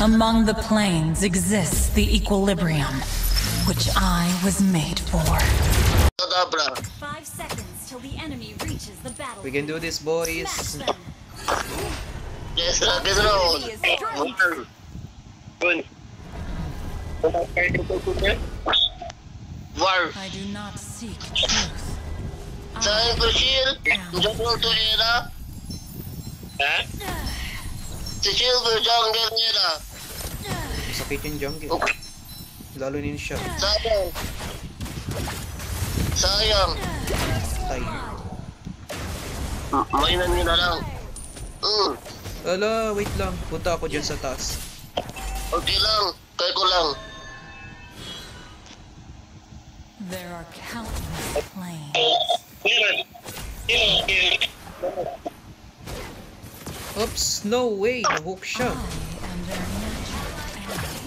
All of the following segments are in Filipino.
Among the planes exists the equilibrium, which I was made for. 5 seconds till the enemy reaches the battle. We can do this, boys. Yes, rocket roll. War. I do not seek truth. Saan ko shield? Jungle to era. Ha? Si Silver Jungle era. Sakit yung jungle. Lalo na yung shot. Sayang. Sayang. Tay. Mainan nyo na lang. Ala, wait lang. Punta ako dyan sa taas. Okay lang. Kaya ko lang. There are countless planes. Oops, no way. Na-hook siya. I am their natural enemy.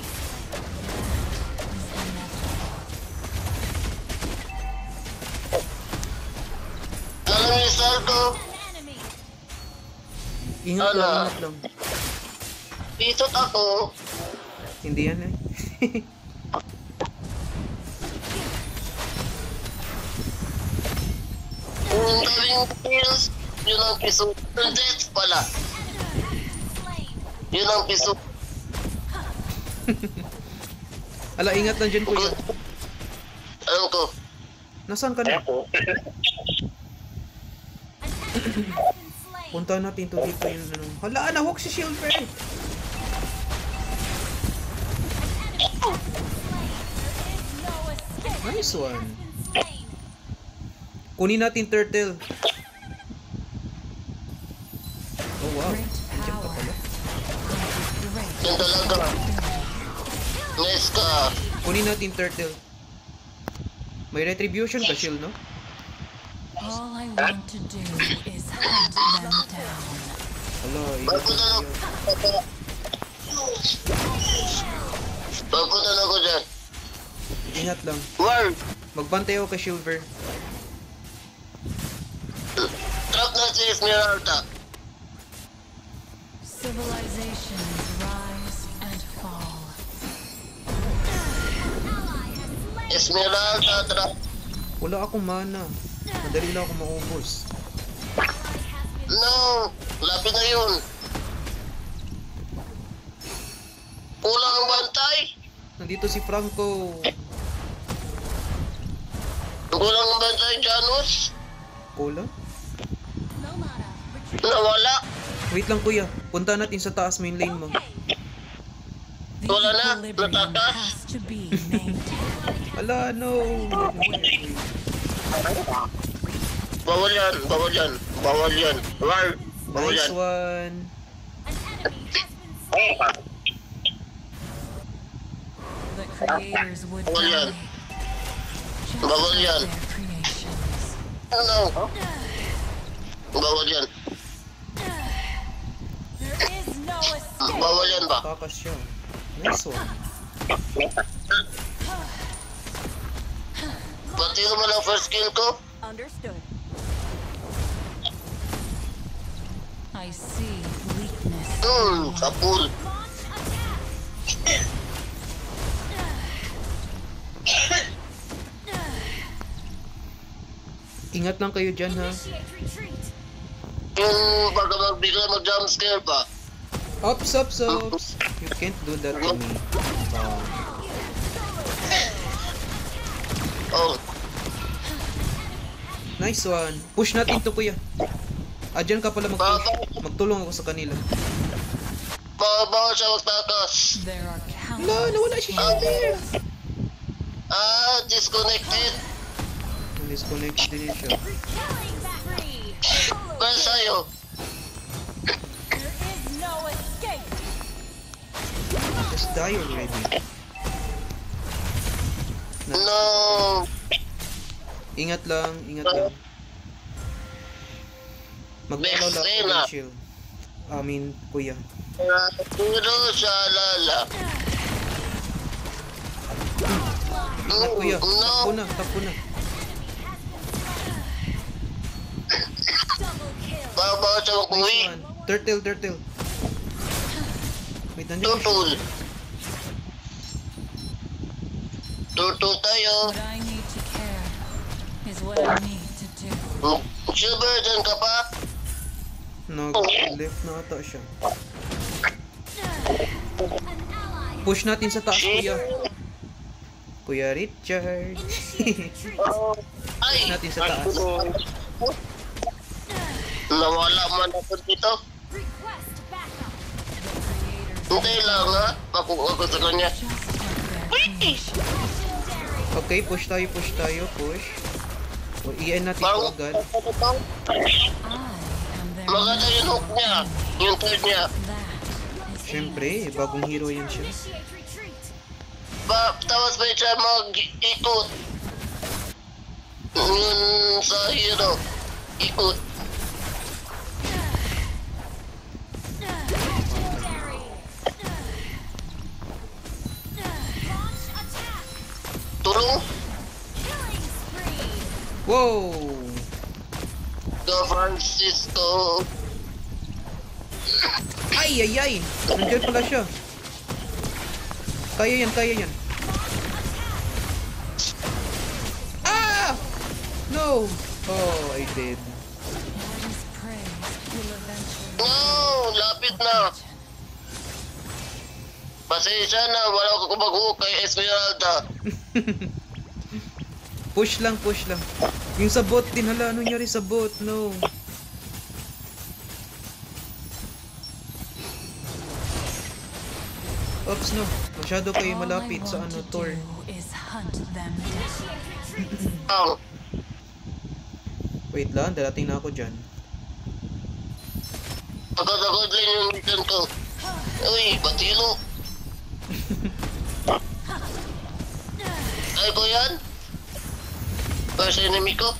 Alam niyo sir ko. Ingat lang, ingat lang. Pitot ako. Hindi yan eh. Kung gawing kills, yun ang piso. Death pala. Yun ang piso. Ala, ingat lang dyan, kuya. Alam ko. Nasaan ka na? Punta natin to dito yung ano. Hala, na-hook si Silver. Nice one. Kunin natin turtle. Oh wow. Great Nandiyan ka power. pala. Yan talaga. Nice ka. Kunin natin turtle. May retribution ka, Shield, no? All I want to do is hunt them down. Hala, ingat Bago na lang ako. kuya. Bago na ako dyan. Ingat lang. War. Magbantay ako kay Silver. Trap na si Esmeralda. Civilizations rise and fall. Esmeralda, trap. Wala akong mana. Madali lang ako maubos. No. Lapit na yun. Kulang ang bantay. Nandito si Franco. Kulang ang bantay, Janus. Cola? Nawala. Wait lang, kuya. Punta natin sa taas main lane mo. The Wala na, equilibrium natakas. has to be maintained. Hala, no. Bawal yan, bawal yan. Bawal yan. War. Bawal Nice yan. one. The creators would Bawal yan. die. Just Bawal like yan. their creations. Ano? Bawal yan. There is no escape. Bawal yan ba? Takas siya. Nice one. Pati naman ang first kill ko. Understood. I see weakness. Kapul. Launch attack. Ingat lang kayo dyan, ha. Initiate retreat. Yung pag magbigla mag-jump scare ba? Ops, ops, ops. You can't do that to me. Oh, Nice one. Push natin to, kuya. Dyan ka pala mag-push. Magtulong ako sa kanila. bawal siya magtakas. There are Hala, countless nawala si Silver. Disconnected. Disconnect din siya. Killing spree. Kaya sa'yo. There is no escape. Just die already. No. Ingat lang, ingat lang. Mag-alala ako Bexena. ng shield. I mean, kuya. Puro sa lala. Ingat, kuya. Takbo No. na, takbo na. Bawal siya Nice mag-uwi. one. Turtle, turtle. Wait nandiyan siya. Tutul tayo. What I need to care is what I need to do. Silver, dyan ka pa? Nag-left na ata siya. Push natin sa taas, kuya. Kuya Richard. Ay! Natin sa taas. Nawala man ako dito. Hindi lang ha. Pakuha ko sa kanya. Okay, push tayo, push. O, i-end natin ito Parang agad. maganda yung hook niya. Yung third niya. Siyempre, bagong hero yan siya. Tapos may siya mag-ikot. Yun sa hero. Ikot. Tulong. Wow! Go Francisco. Ay! Nandiyan pala siya. Kaya yan. Ah! No! Oh, I did. His praise will eventually No! Lapit na. Pasensya na. Wala ko kumag-hook kay Esmeralda. Push lang. Yung sa bot din, hala, ano nangyari sa bot? No. Oops, no. Masyado kayo malapit sa ano, Thor. is hunt them down. Ang. Wait lang, darating na ako dyan. Agad-agad lang yung mission ko. Uy, batilo. Ay ko yan? Para sa enemy ko?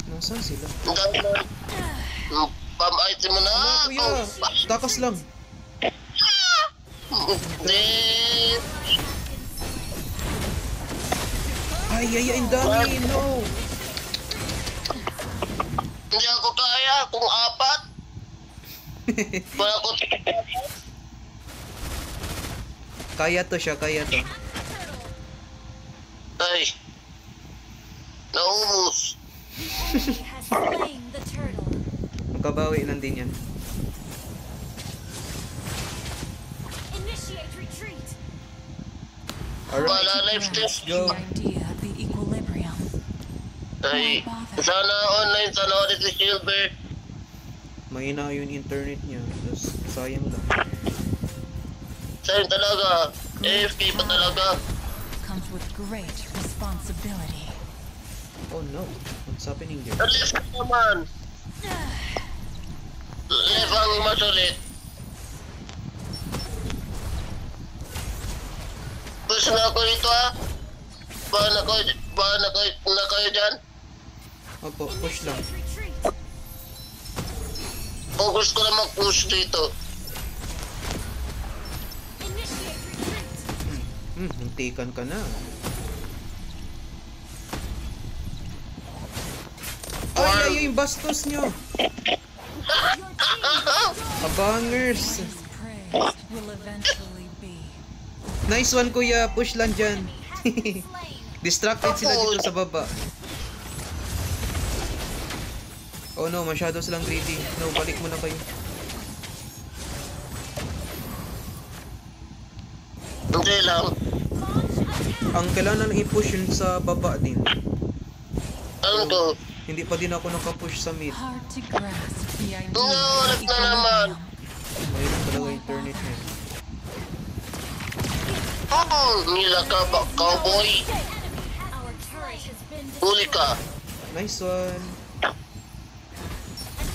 Nasaan sila? Ang dami na. Pam-item mo na. Ano, kuya? Takas lang. Hindi. Ay, ang dami. No. Hindi ako kaya kung apat. Wala ko. Kaya to siya. Ay. Naubos. has slain the turtle. Magkabawi lang din yan. Initiate retreat. Alright. Wala life test. Go. Idea of the equilibrium. Ay. Sana online. Sana ulit si Silver. Mahina yung internet niya. Tapos sayang lang. Sa'yo talaga. AFK pa talaga. Comes with great responsibility. Oh no. What's happening there? Alis ka naman. Left ang masulit. Push na ako dito ha. Baka na kayo dyan. Opo, push lang. Retreat. Focus ko na mag-push dito. Initiate retreat. Muntikan ka na. Ay, yung bastos nyo. Abangers. His praise will eventually be. Nice one, kuya. Push lang dyan. Slain. Distracted sila dito sa baba. Oh no, masyado silang greedy. No, balik muna kayo. Hindi lang. Ang kailangan i-push yun sa baba din. Ano to? Hindi pa din ako nakapush sa mid. Hard to grasp the idea Oo, of ulit na naman. equilibrium. Mayroon talaga internet niya. Nila ka ba, cowboy? Our turret has been Huli ka. Nice one. An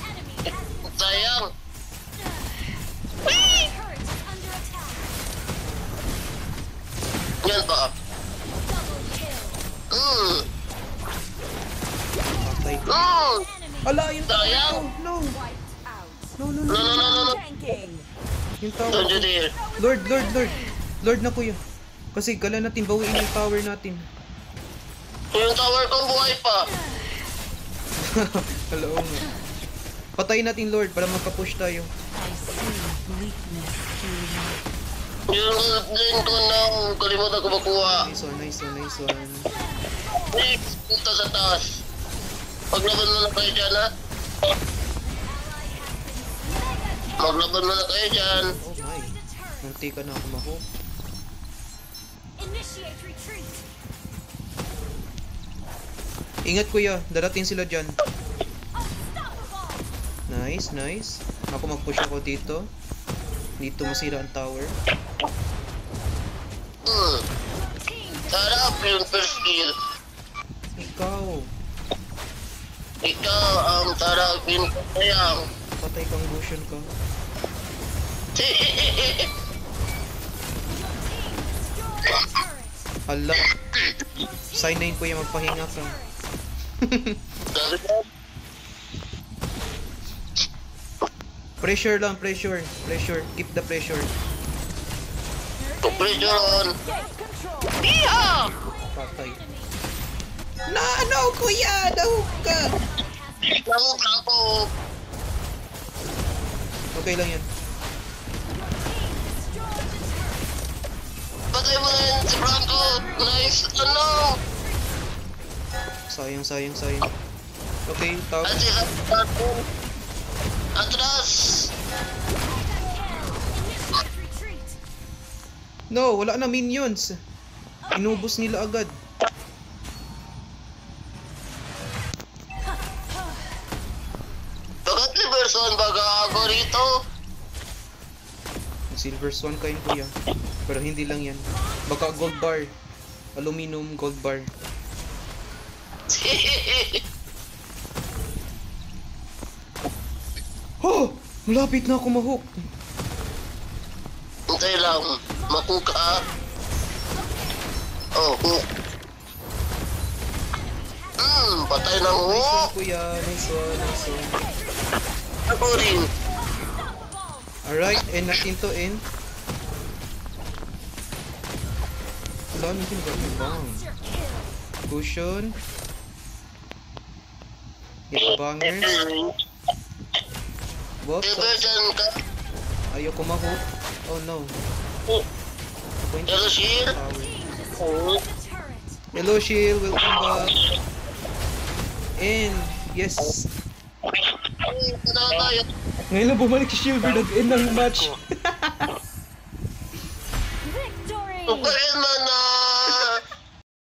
enemy has been Sayang. turret is under attack. Yan ba? Double kill. Patay. Enemy Ala, yung Sayang. No. wiped out. No. No. Tanking. Yung tower. Don't you dare. Lord. Lord na, kuya. Kasi kala natin bawiin yung power natin. Yung tower ko buhay pa. Hello nga. Patayin natin Lord para makapush tayo. I see bleakness through you. Yung din ko na kalimutan ko makuha. Nice one, nice one, nice one. Please, punta sa taas. Maglaban mo na kayo dyan, ha? Maglaban mo na kayo dyan. Oh my. Munti ka na ako mahook. Initiate retreat. Ingat kuya, darating sila dyan. Unstoppable. Nice, nice. Ako mag-push ako dito. Dito masira ang tower. Sarap yung first kill. Ikaw. Ikaw ang sarap yung sayang. Patay kang Lucian ka. Hala. Sign 9 kuya, magpahinga ka. Sabi ko, Pressure lang, pressure. Pressure. Keep the pressure. pressure on. Patay. No, kuya! Nahug ka! Nahuk ako. Okay lang yan. Patay mo na yan si Franco. Nice. Ano? Sayang, sayang, sayang. Okay, top. At si Franco. Atras. Retreat. No, wala na minions. Inubos nila agad. Bakit ni Berson baga ako rito? Silver Swan kain kuya. Pero hindi lang yan. Baka gold bar. Aluminum gold bar. Oh! Malapit na ako mahook. Hintay lang. Makuka. Oh, hook. Patay ng Nice one hook. kuya. Nice one, nice one. Ako rin. Alright, end natin to end. Wala natin bang. Cushion. Hit bangers. Whoops. Diba dyan ka? Ayoko mahook. Oh no. Point Hello, Shield. power. Hello Shield, welcome back. And yes. Ay, patay tayo. Ngayon lang bumalik si Shield, nag-end ng match.